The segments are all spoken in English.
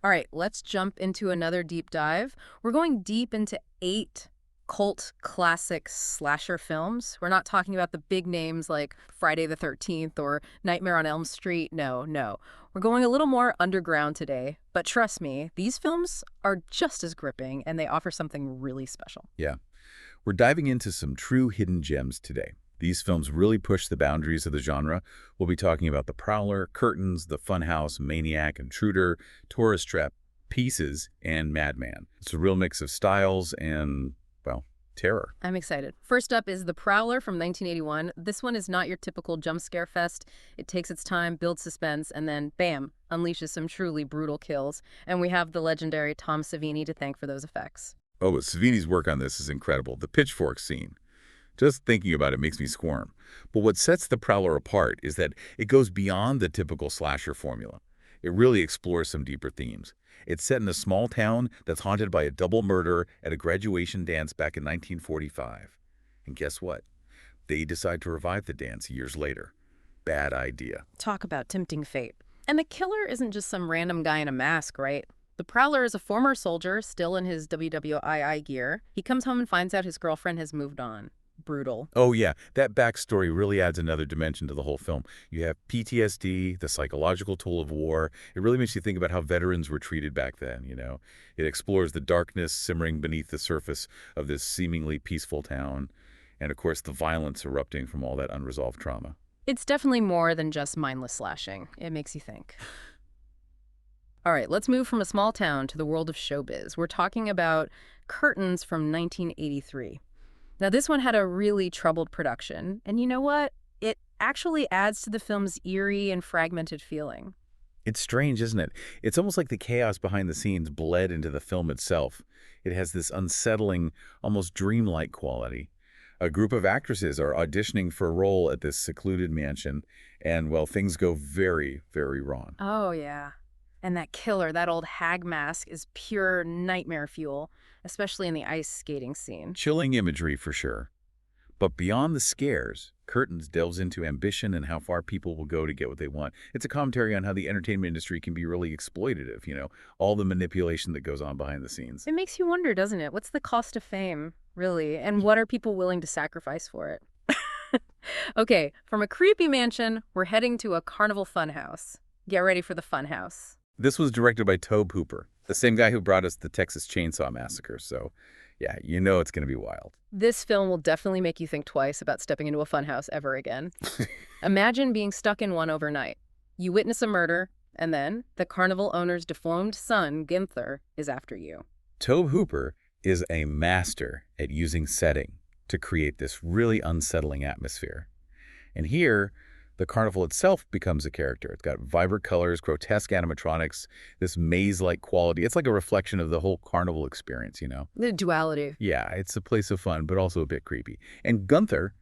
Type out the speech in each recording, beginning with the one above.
All right, let's jump into another deep dive. We're going deep into 8 cult classic slasher films. We're not talking about the big names like Friday the 13th or Nightmare on Elm Street. No, no. We're going a little more underground today. But trust me, these films are just as gripping and they offer something really special. Yeah, we're diving into some true hidden gems today. These films really push the boundaries of the genre. We'll be talking about The Prowler, Curtains, The Funhouse, Maniac, Intruder, Tourist Trap, Pieces, and Madman. It's a real mix of styles and, well, terror. I'm excited. First up is The Prowler from 1981. This one is not your typical jump scare fest. It takes its time, builds suspense, and then, bam, unleashes some truly brutal kills. And we have the legendary Tom Savini to thank for those effects. Oh, but Savini's work on this is incredible. The pitchfork scene. Just thinking about it makes me squirm. But what sets The Prowler apart is that it goes beyond the typical slasher formula. It really explores some deeper themes. It's set in a small town that's haunted by a double murder at a graduation dance back in 1945. And guess what? They decide to revive the dance years later. Bad idea. Talk about tempting fate. And the killer isn't just some random guy in a mask, right? The Prowler is a former soldier, still in his WWII gear. He comes home and finds out his girlfriend has moved on. Brutal. Oh yeah, that backstory really adds another dimension to the whole film. You have PTSD, the psychological toll of war. It really makes you think about how veterans were treated back then. It explores the darkness simmering beneath the surface of this seemingly peaceful town, and of course the violence erupting from all that unresolved trauma. It's definitely more than just mindless slashing. It makes you think. All right, let's move from a small town to the world of showbiz. We're talking about Curtains from 1983. Now, this one had a really troubled production, and you know what? It actually adds to the film's eerie and fragmented feeling. It's strange, isn't it? It's almost like the chaos behind the scenes bled into the film itself. It has this unsettling, almost dreamlike quality. A group of actresses are auditioning for a role at this secluded mansion, and, well, things go very, very wrong. Oh, yeah. And that killer, that old hag mask, is pure nightmare fuel, especially in the ice skating scene. Chilling imagery for sure. But beyond the scares, Curtains delves into ambition and how far people will go to get what they want. It's a commentary on how the entertainment industry can be really exploitative, all the manipulation that goes on behind the scenes. It makes you wonder, doesn't it? What's the cost of fame, really? And what are people willing to sacrifice for it? Okay, from a creepy mansion, we're heading to a carnival funhouse. Get ready for the funhouse. This was directed by Tobe Hooper, the same guy who brought us the Texas Chainsaw Massacre, so yeah, it's going to be wild. This film will definitely make you think twice about stepping into a funhouse ever again. Imagine being stuck in one overnight. You witness a murder, and then the carnival owner's deformed son, Ginther, is after you. Tobe Hooper is a master at using setting to create this really unsettling atmosphere. And here, the carnival itself becomes a character. It's got vibrant colors, grotesque animatronics, this maze-like quality. It's like a reflection of the whole carnival experience. The duality. Yeah, it's a place of fun, but also a bit creepy. And Gunther,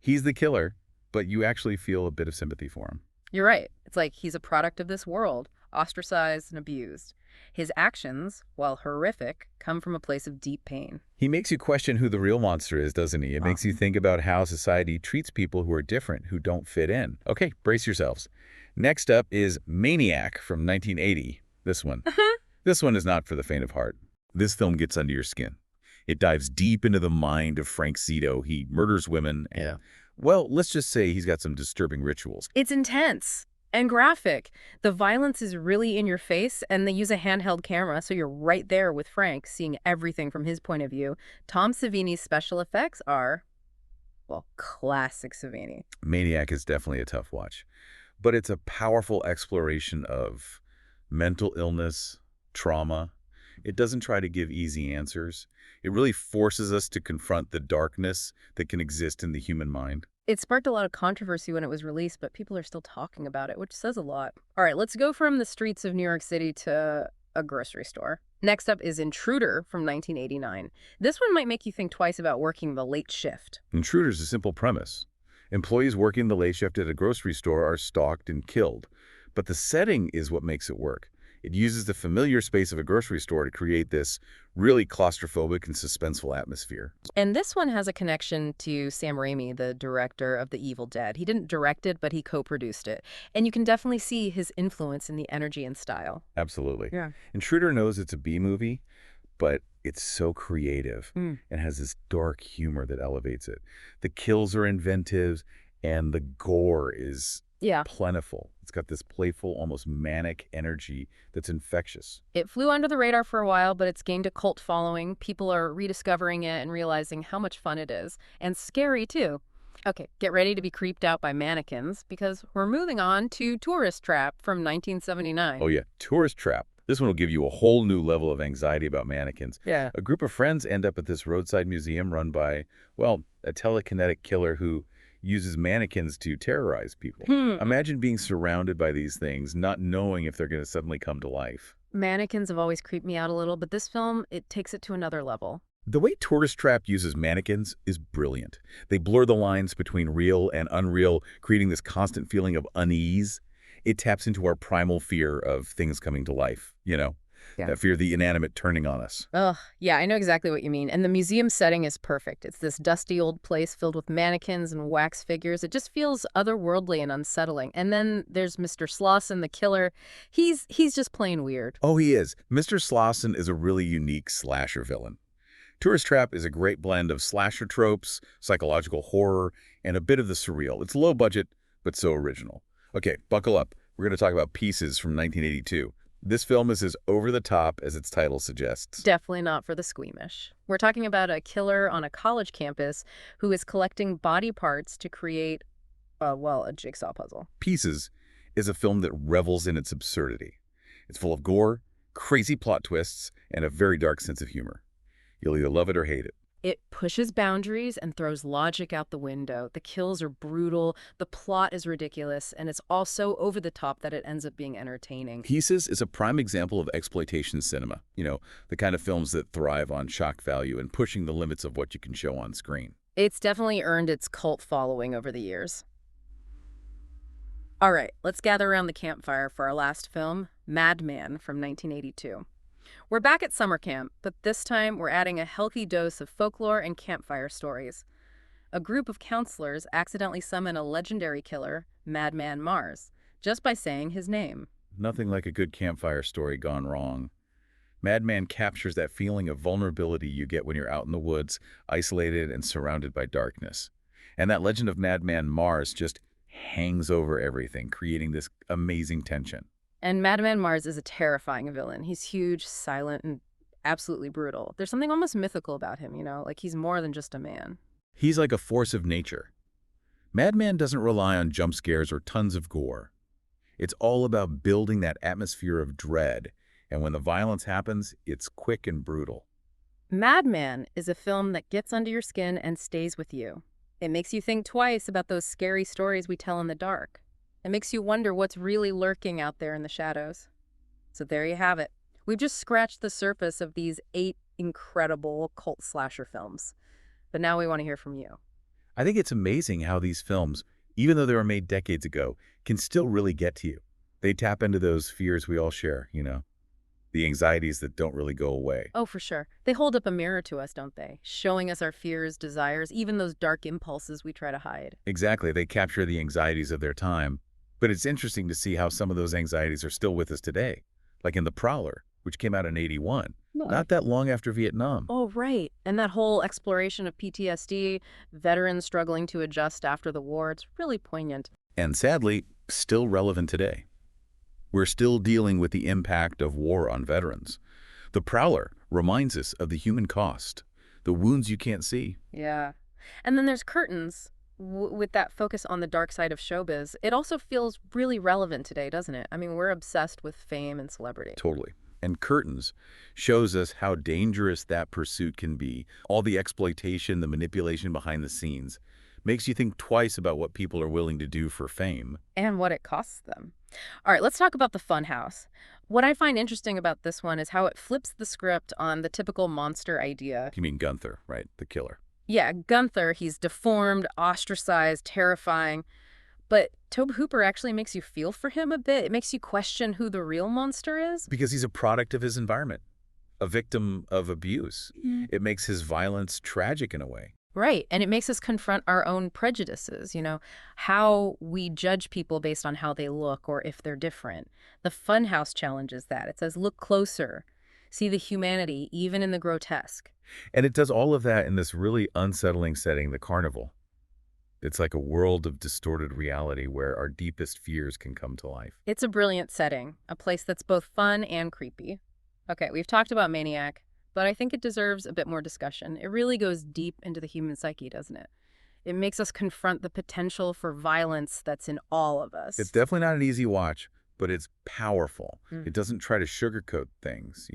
he's the killer, but you actually feel a bit of sympathy for him. You're right. It's like he's a product of this world, ostracized and abused. His actions, while horrific, come from a place of deep pain. He makes you question who the real monster is, doesn't he? It makes you think about how society treats people who are different, who don't fit in. Okay, brace yourselves. Next up is Maniac from 1980. This one. This one is not for the faint of heart. This film gets under your skin. It dives deep into the mind of Frank Zito. He murders women. And, well, let's just say he's got some disturbing rituals. It's intense and graphic. The violence is really in your face, and they use a handheld camera, so you're right there with Frank, seeing everything from his point of view. Tom Savini's special effects are, well, classic Savini. Maniac is definitely a tough watch, but it's a powerful exploration of mental illness, trauma. It doesn't try to give easy answers. It really forces us to confront the darkness that can exist in the human mind. It sparked a lot of controversy when it was released, but people are still talking about it, which says a lot. All right, let's go from the streets of New York City to a grocery store. Next up is Intruder from 1989. This one might make you think twice about working the late shift. Intruder's a simple premise. Employees working the late shift at a grocery store are stalked and killed. But the setting is what makes it work. It uses the familiar space of a grocery store to create this really claustrophobic and suspenseful atmosphere. And this one has a connection to Sam Raimi, the director of The Evil Dead. He didn't direct it, but he co-produced it. And you can definitely see his influence in the energy and style. Absolutely. Yeah. Intruder knows it's a B movie, but it's so creative Mm. and has this dark humor that elevates it. The kills are inventive, and the gore is Yeah. plentiful. It's got this playful, almost manic energy that's infectious. It flew under the radar for a while, but it's gained a cult following. People are rediscovering it and realizing how much fun it is. And scary, too. Okay, get ready to be creeped out by mannequins, because we're moving on to Tourist Trap from Oh 1979. yeah, Tourist Trap. This one will give you a whole new level of anxiety about mannequins. Yeah. A group of friends end up at this roadside museum run by, well, a telekinetic killer who uses mannequins to terrorize people. Imagine being surrounded by these things, not knowing if they're going to suddenly come to life. Mannequins have always creeped me out a little, but this film, it takes it to another level. The way Tourist Trap uses mannequins is brilliant. They blur the lines between real and unreal, creating this constant feeling of unease. It taps into our primal fear of things coming to life, Yeah. that fear of the inanimate turning on us. Ugh, yeah, I know exactly what you mean. And the museum setting is perfect. It's this dusty old place filled with mannequins and wax figures. It just feels otherworldly and unsettling. And then there's Mr. Slauson, the killer. He's just plain weird. Oh, he is. Mr. Slauson is a really unique slasher villain. Tourist Trap is a great blend of slasher tropes, psychological horror, and a bit of the surreal. It's low budget, but so original. Okay, buckle up. We're going to talk about Pieces from 1982. This film is as over-the-top as its title suggests. Definitely not for the squeamish. We're talking about a killer on a college campus who is collecting body parts to create, a jigsaw puzzle. Pieces is a film that revels in its absurdity. It's full of gore, crazy plot twists, and a very dark sense of humor. You'll either love it or hate it. It pushes boundaries and throws logic out the window. The kills are brutal, the plot is ridiculous, and it's all so over the top that it ends up being entertaining. Pieces is a prime example of exploitation cinema, the kind of films that thrive on shock value and pushing the limits of what you can show on screen. It's definitely earned its cult following over the years. All right, let's gather around the campfire for our last film, Madman from 1982. We're back at summer camp, but this time we're adding a healthy dose of folklore and campfire stories. A group of counselors accidentally summon a legendary killer, Madman Mars, just by saying his name. Nothing like a good campfire story gone wrong. Madman captures that feeling of vulnerability you get when you're out in the woods, isolated and surrounded by darkness. And that legend of Madman Mars just hangs over everything, creating this amazing tension. And Madman Mars is a terrifying villain. He's huge, silent, and absolutely brutal. There's something almost mythical about him, like he's more than just a man. He's like a force of nature. Madman doesn't rely on jump scares or tons of gore. It's all about building that atmosphere of dread, and when the violence happens, it's quick and brutal. Madman is a film that gets under your skin and stays with you. It makes you think twice about those scary stories we tell in the dark. It makes you wonder what's really lurking out there in the shadows. So there you have it. We've just scratched the surface of these 8 incredible cult slasher films. But now we want to hear from you. I think it's amazing how these films, even though they were made decades ago, can still really get to you. They tap into those fears we all share, the anxieties that don't really go away. Oh, for sure. They hold up a mirror to us, don't they? Showing us our fears, desires, even those dark impulses we try to hide. Exactly, they capture the anxieties of their time. But it's interesting to see how some of those anxieties are still with us today, like in The Prowler, which came out in '81, not that long after Vietnam. Oh, right. And that whole exploration of PTSD, veterans struggling to adjust after the war, it's really poignant. And sadly, still relevant today. We're still dealing with the impact of war on veterans. The Prowler reminds us of the human cost, the wounds you can't see. Yeah. And then there's Curtains, with that focus on the dark side of showbiz. It also feels really relevant today, doesn't it? I mean, we're obsessed with fame and celebrity. Totally. And Curtains shows us how dangerous that pursuit can be. All the exploitation, the manipulation behind the scenes makes you think twice about what people are willing to do for fame. And what it costs them. All right, let's talk about the Funhouse. What I find interesting about this one is how it flips the script on the typical monster idea. You mean Gunther, right? The killer. Yeah, Gunther, he's deformed, ostracized, terrifying. But Tobe Hooper actually makes you feel for him a bit. It makes you question who the real monster is. Because he's a product of his environment, a victim of abuse. Mm. It makes his violence tragic in a way. Right. And it makes us confront our own prejudices, how we judge people based on how they look or if they're different. The Funhouse challenges that. It says, look closer, see the humanity, even in the grotesque. And it does all of that in this really unsettling setting, the carnival. It's like a world of distorted reality where our deepest fears can come to life. It's a brilliant setting, a place that's both fun and creepy. Okay, we've talked about Maniac, but I think it deserves a bit more discussion. It really goes deep into the human psyche, doesn't it? It makes us confront the potential for violence that's in all of us. It's definitely not an easy watch, but it's powerful. Mm. It doesn't try to sugarcoat things.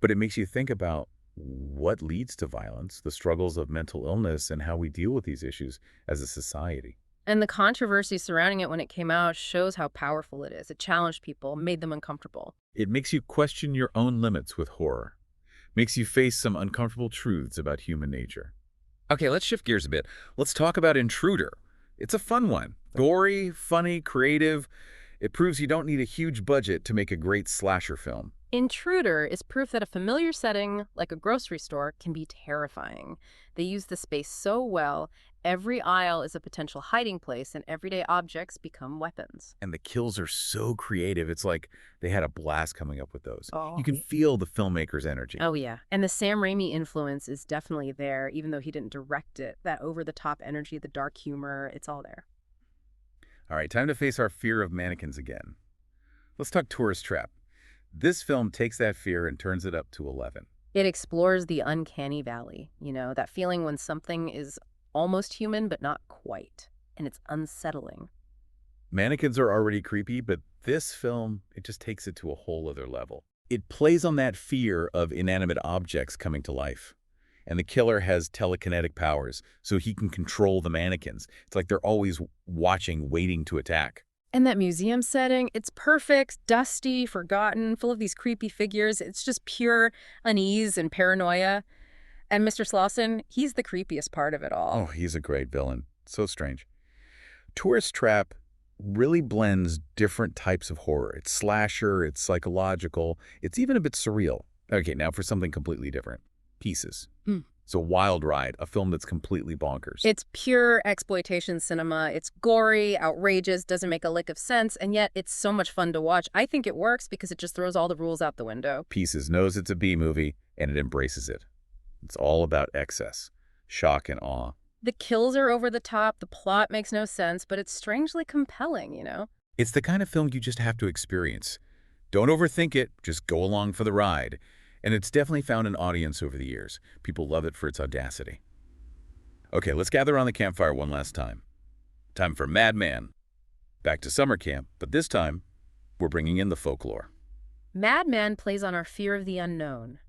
But it makes you think about what leads to violence, the struggles of mental illness, and how we deal with these issues as a society. And the controversy surrounding it when it came out shows how powerful it is. It challenged people, made them uncomfortable. It makes you question your own limits with horror, makes you face some uncomfortable truths about human nature. Okay, let's shift gears a bit. Let's talk about Intruder. It's a fun one. Gory, funny, creative. It proves you don't need a huge budget to make a great slasher film. Intruder is proof that a familiar setting, like a grocery store, can be terrifying. They use the space so well, every aisle is a potential hiding place, and everyday objects become weapons. And the kills are so creative. It's like they had a blast coming up with those. Oh. You can feel the filmmaker's energy. Oh, yeah. And the Sam Raimi influence is definitely there, even though he didn't direct it. That over-the-top energy, the dark humor, it's all there. All right, time to face our fear of mannequins again. Let's talk Tourist Trap. This film takes that fear and turns it up to 11. It explores the uncanny valley, that feeling when something is almost human but not quite, and it's unsettling. Mannequins are already creepy, but this film, it just takes it to a whole other level. It plays on that fear of inanimate objects coming to life. And the killer has telekinetic powers, so he can control the mannequins. It's like they're always watching, waiting to attack. And that museum setting, it's perfect, dusty, forgotten, full of these creepy figures. It's just pure unease and paranoia. And Mr. Slauson, he's the creepiest part of it all. Oh, he's a great villain. So strange. Tourist Trap really blends different types of horror. It's slasher, it's psychological, it's even a bit surreal. Okay, now for something completely different. Pieces. It's a wild ride, a film that's completely bonkers. It's pure exploitation cinema. It's gory, outrageous, doesn't make a lick of sense, and yet it's so much fun to watch. I think it works because it just throws all the rules out the window. Pieces knows it's a B movie, and it embraces it. It's all about excess, shock, and awe. The kills are over the top, the plot makes no sense, but it's strangely compelling, It's the kind of film you just have to experience. Don't overthink it, just go along for the ride. And it's definitely found an audience over the years. People love it for its audacity. Okay, let's gather around the campfire one last time. Time for Madman. Back to summer camp, but this time, we're bringing in the folklore. Madman plays on our fear of the unknown.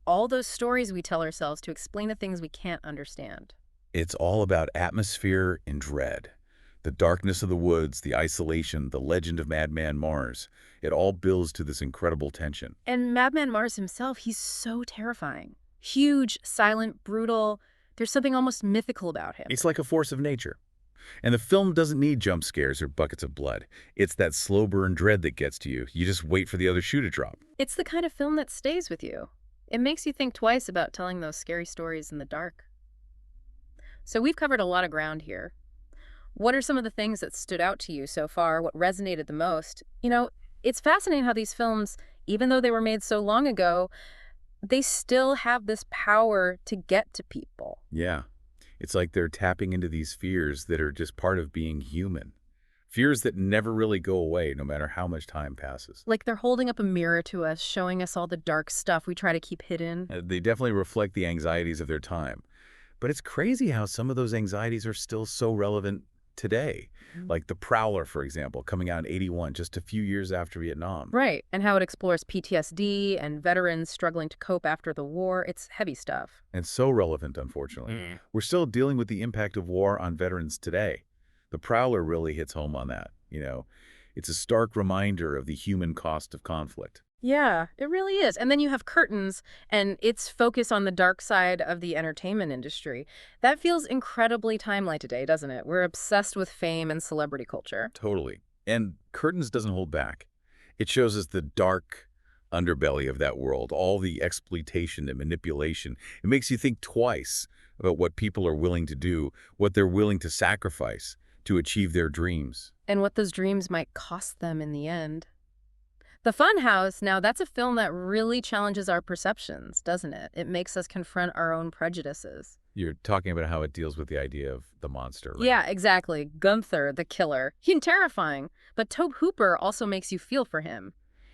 All those stories we tell ourselves to explain the things we can't understand. It's all about atmosphere and dread. The darkness of the woods, the isolation, the legend of Madman Mars. It all builds to this incredible tension. And Madman Mars himself, he's so terrifying. Huge, silent, brutal. There's something almost mythical about him. It's like a force of nature. And the film doesn't need jump scares or buckets of blood. It's that slow burn dread that gets to you. You just wait for the other shoe to drop. It's the kind of film that stays with you. It makes you think twice about telling those scary stories in the dark. So we've covered a lot of ground here. What are some of the things that stood out to you so far? What resonated the most? It's fascinating how these films, even though they were made so long ago, they still have this power to get to people. Yeah. It's like they're tapping into these fears that are just part of being human. Fears that never really go away, no matter how much time passes. Like they're holding up a mirror to us, showing us all the dark stuff we try to keep hidden. They definitely reflect the anxieties of their time. But it's crazy how some of those anxieties are still so relevant today. Like The Prowler, for example, coming out in '81, just a few years after Vietnam. Right, and how it explores PTSD and veterans struggling to cope after the war. It's heavy stuff. And so relevant, unfortunately. We're still dealing with the impact of war on veterans today. The Prowler really hits home on that. It's a stark reminder of the human cost of conflict. Yeah, it really is. And then you have Curtains and its focus on the dark side of the entertainment industry. That feels incredibly timely today, doesn't it? We're obsessed with fame and celebrity culture. Totally. And Curtains doesn't hold back. It shows us the dark underbelly of that world, all the exploitation and manipulation. It makes you think twice about what people are willing to do, what they're willing to sacrifice to achieve their dreams. And what those dreams might cost them in the end. The Funhouse, now that's a film that really challenges our perceptions, doesn't it? It makes us confront our own prejudices. You're talking about how it deals with the idea of the monster, right? Yeah, exactly. Gunther, the killer. He's terrifying, but Tobe Hooper also makes you feel for him.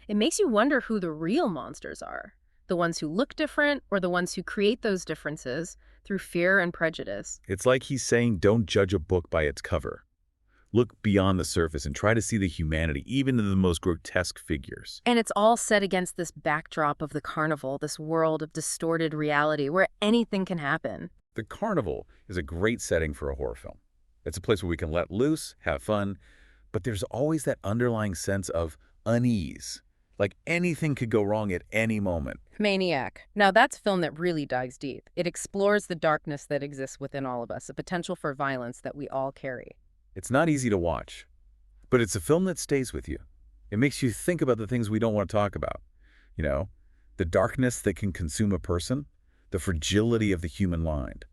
It makes you wonder who the real monsters are. The ones who look different or the ones who create those differences through fear and prejudice. It's like he's saying, don't judge a book by its cover. Look beyond the surface and try to see the humanity, even in the most grotesque figures. And it's all set against this backdrop of the carnival, this world of distorted reality where anything can happen. The carnival is a great setting for a horror film. It's a place where we can let loose, have fun, but there's always that underlying sense of unease. Like anything could go wrong at any moment. Maniac. Now that's a film that really dives deep. It explores the darkness that exists within all of us, a potential for violence that we all carry. It's not easy to watch, but it's a film that stays with you. It makes you think about the things we don't want to talk about. You know, the darkness that can consume a person, the fragility of the human mind.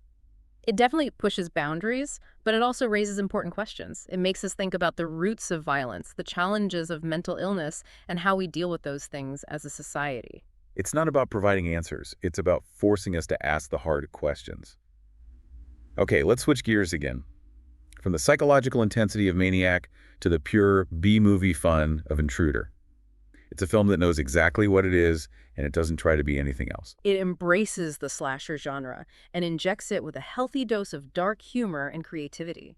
It definitely pushes boundaries, but it also raises important questions. It makes us think about the roots of violence, the challenges of mental illness, and how we deal with those things as a society. It's not about providing answers. It's about forcing us to ask the hard questions. Okay, let's switch gears again. From the psychological intensity of Maniac to the pure B-movie fun of Intruder. It's a film that knows exactly what it is, and it doesn't try to be anything else. It embraces the slasher genre and injects it with a healthy dose of dark humor and creativity.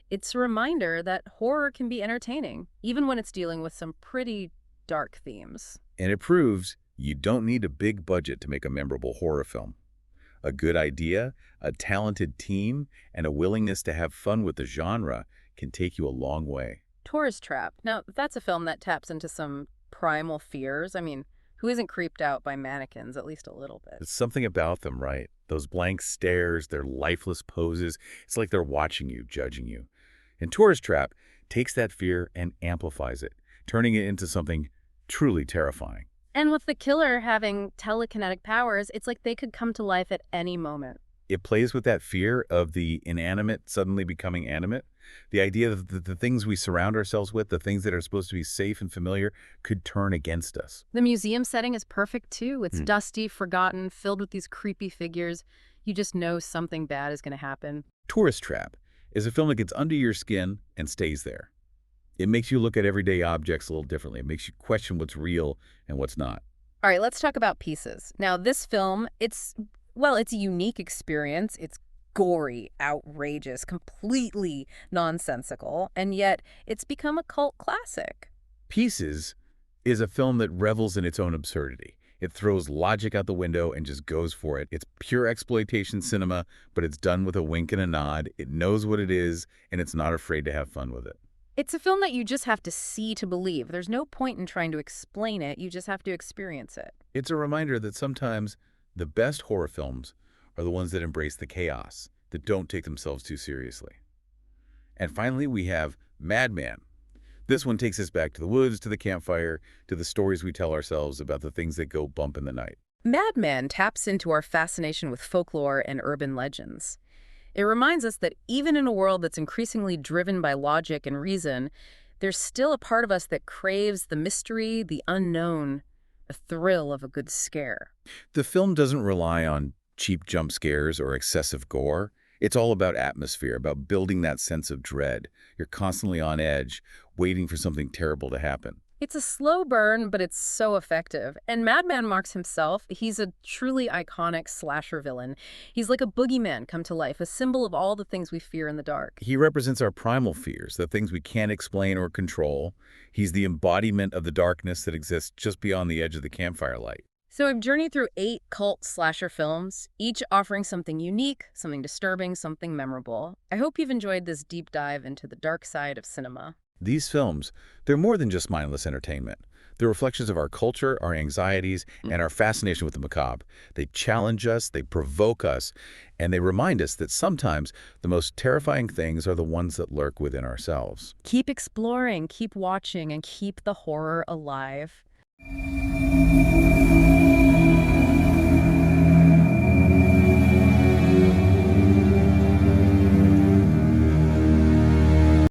It's a reminder that horror can be entertaining, even when it's dealing with some pretty dark themes. And it proves you don't need a big budget to make a memorable horror film. A good idea, a talented team, and a willingness to have fun with the genre can take you a long way. Tourist Trap. Now, that's a film that taps into some primal fears. I mean, who isn't creeped out by mannequins, at least a little bit? There's something about them, right? Those blank stares, their lifeless poses. It's like they're watching you, judging you. And Tourist Trap takes that fear and amplifies it, turning it into something truly terrifying. And with the killer having telekinetic powers, it's like they could come to life at any moment. It plays with that fear of the inanimate suddenly becoming animate. The idea that the things we surround ourselves with, the things that are supposed to be safe and familiar, could turn against us. The museum setting is perfect too. It's Hmm. dusty, forgotten, filled with these creepy figures. You just know something bad is going to happen. Tourist Trap is a film that gets under your skin and stays there. It makes you look at everyday objects a little differently. It makes you question what's real and what's not. All right, let's talk about Pieces. Now, this film, it's a unique experience. It's gory, outrageous, completely nonsensical, and yet it's become a cult classic. Pieces is a film that revels in its own absurdity. It throws logic out the window and just goes for it. It's pure exploitation cinema, but it's done with a wink and a nod. It knows what it is, and it's not afraid to have fun with it. It's a film that you just have to see to believe. There's no point in trying to explain it. You just have to experience it. It's a reminder that sometimes the best horror films are the ones that embrace the chaos, that don't take themselves too seriously. And finally, we have Madman. This one takes us back to the woods, to the campfire, to the stories we tell ourselves about the things that go bump in the night. Mad Men taps into our fascination with folklore and urban legends. It reminds us that even in a world that's increasingly driven by logic and reason, there's still a part of us that craves the mystery, the unknown, the thrill of a good scare. The film doesn't rely on cheap jump scares or excessive gore. It's all about atmosphere, about building that sense of dread. You're constantly on edge, waiting for something terrible to happen. It's a slow burn, but it's so effective. And Madman Marks himself, he's a truly iconic slasher villain. He's like a boogeyman come to life, a symbol of all the things we fear in the dark. He represents our primal fears, the things we can't explain or control. He's the embodiment of the darkness that exists just beyond the edge of the campfire light. So I've journeyed through 8 cult slasher films, each offering something unique, something disturbing, something memorable. I hope you've enjoyed this deep dive into the dark side of cinema. These films, they're more than just mindless entertainment. They're reflections of our culture, our anxieties, and our fascination with the macabre. They challenge us, they provoke us, and they remind us that sometimes the most terrifying things are the ones that lurk within ourselves. Keep exploring, keep watching, and keep the horror alive.